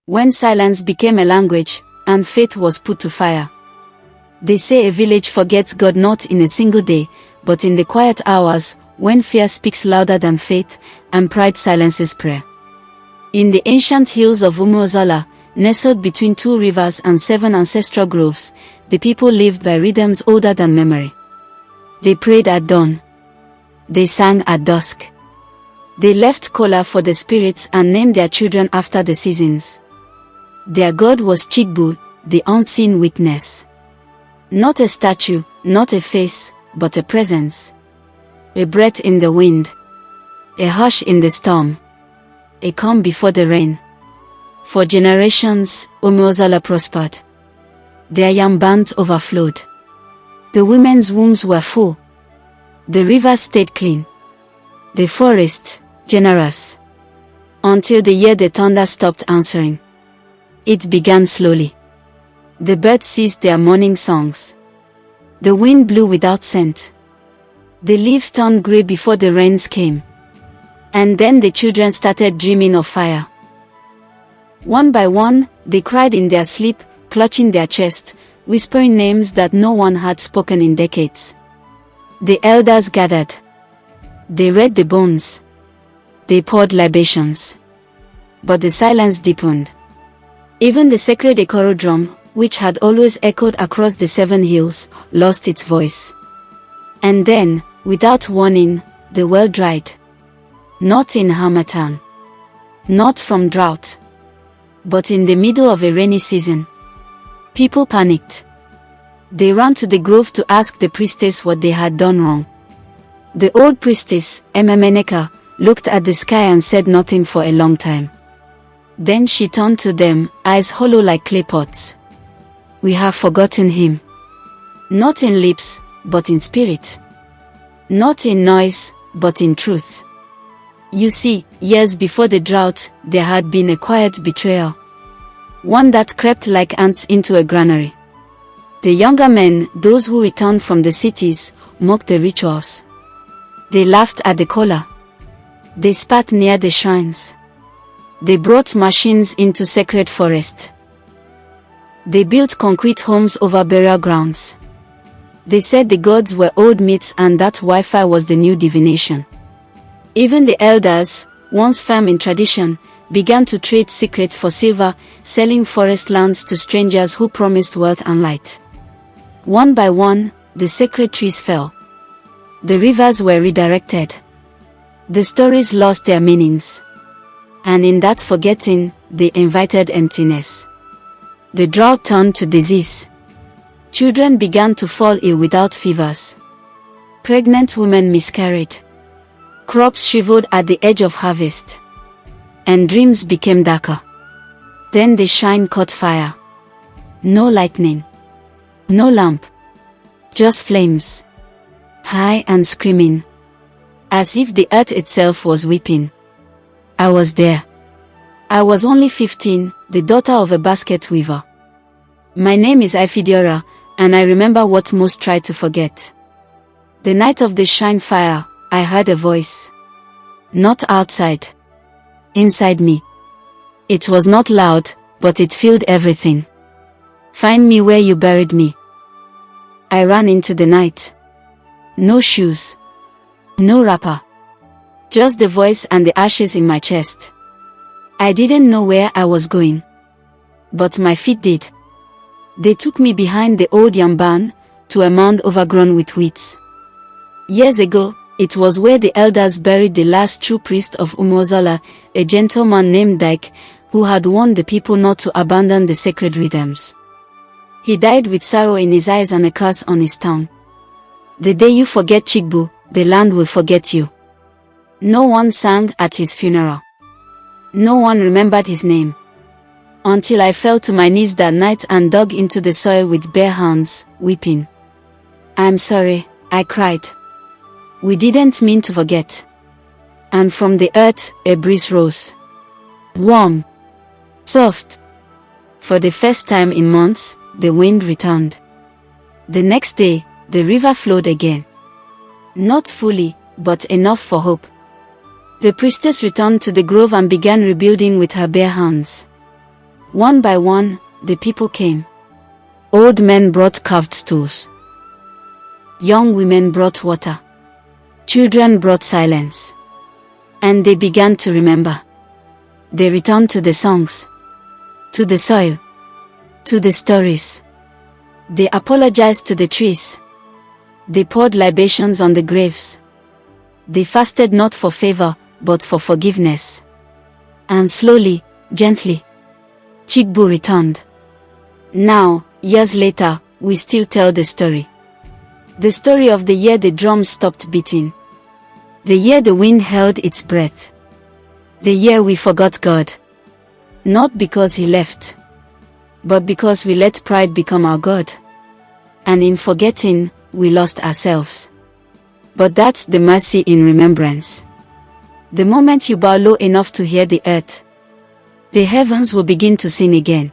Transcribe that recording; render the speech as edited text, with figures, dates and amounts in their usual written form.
When silence became a language, and faith was put to fire. They say a village forgets God not in a single day, but in the quiet hours, when fear speaks louder than faith, and pride silences prayer. In the ancient hills of Umuozala, nestled between 2 rivers and 7 ancestral groves, the people lived by rhythms older than memory. They prayed at dawn. They sang at dusk. They left kola for the spirits and named their children after the seasons. Their god was Chigbu, the unseen witness. Not a statue, not a face, but a presence. A breath in the wind. A hush in the storm. A calm before the rain. For generations, Umuozala prospered. Their yam barns overflowed. The women's wombs were full. The rivers stayed clean. The forests, generous. Until the year the thunder stopped answering. It began slowly. The birds ceased their morning songs. The wind blew without scent. The leaves turned grey before the rains came. And then the children started dreaming of fire. One by one, they cried in their sleep, clutching their chest, whispering names that no one had spoken in decades. The elders gathered. They read the bones. They poured libations. But the silence deepened. Even the sacred Ekoro drum, which had always echoed across the 7 hills, lost its voice. And then, without warning, the well dried. Not in harmattan. Not from drought. But in the middle of a rainy season. People panicked. They ran to the grove to ask the priestess what they had done wrong. The old priestess, Emmeneka, looked at the sky and said nothing for a long time. Then she turned to them, eyes hollow like clay pots. We have forgotten him. Not in lips, but in spirit. Not in noise, but in truth. You see, years before the drought, there had been a quiet betrayal. One that crept like ants into a granary. The younger men, those who returned from the cities, mocked the rituals. They laughed at the kola. They spat near the shrines. They brought machines into sacred forest. They built concrete homes over burial grounds. They said the gods were old myths and that Wi-Fi was the new divination. Even the elders, once firm in tradition, began to trade secrets for silver, selling forest lands to strangers who promised wealth and light. One by one, the sacred trees fell. The rivers were redirected. The stories lost their meanings. And in that forgetting, they invited emptiness. The drought turned to disease. Children began to fall ill without fevers. Pregnant women miscarried. Crops shriveled at the edge of harvest. And dreams became darker. Then the shrine caught fire. No lightning. No lamp. Just flames. High and screaming. As if the earth itself was weeping. I was there. I was only 15, the daughter of a basket weaver. My name is Ifediora, and I remember what most try to forget. The night of the shrine fire, I heard a voice. Not outside. Inside me. It was not loud, but it filled everything. Find me where you buried me. I ran into the night. No shoes. No wrapper. Just the voice and the ashes in my chest. I didn't know where I was going. But my feet did. They took me behind the old yam barn, to a mound overgrown with weeds. Years ago, it was where the elders buried the last true priest of Umuozala, a gentleman named Dike, who had warned the people not to abandon the sacred rhythms. He died with sorrow in his eyes and a curse on his tongue. The day you forget Chigbu, the land will forget you. No one sang at his funeral. No one remembered his name. Until I fell to my knees that night and dug into the soil with bare hands, weeping. I'm sorry, I cried. We didn't mean to forget. And from the earth, a breeze rose. Warm. Soft. For the first time in months, the wind returned. The next day, the river flowed again. Not fully, but enough for hope. The priestess returned to the grove and began rebuilding with her bare hands. One by one, the people came. Old men brought carved stools. Young women brought water. Children brought silence. And they began to remember. They returned to the songs, to the soil, to the stories. They apologized to the trees. They poured libations on the graves. They fasted not for favor, but for forgiveness. And slowly, gently, Chigbu returned. Now, years later, we still tell the story. The story of the year the drums stopped beating. The year the wind held its breath. The year we forgot God. Not because He left, but because we let pride become our God. And in forgetting, we lost ourselves. But that's the mercy in remembrance. The moment you bow low enough to hear the earth, the heavens will begin to sing again.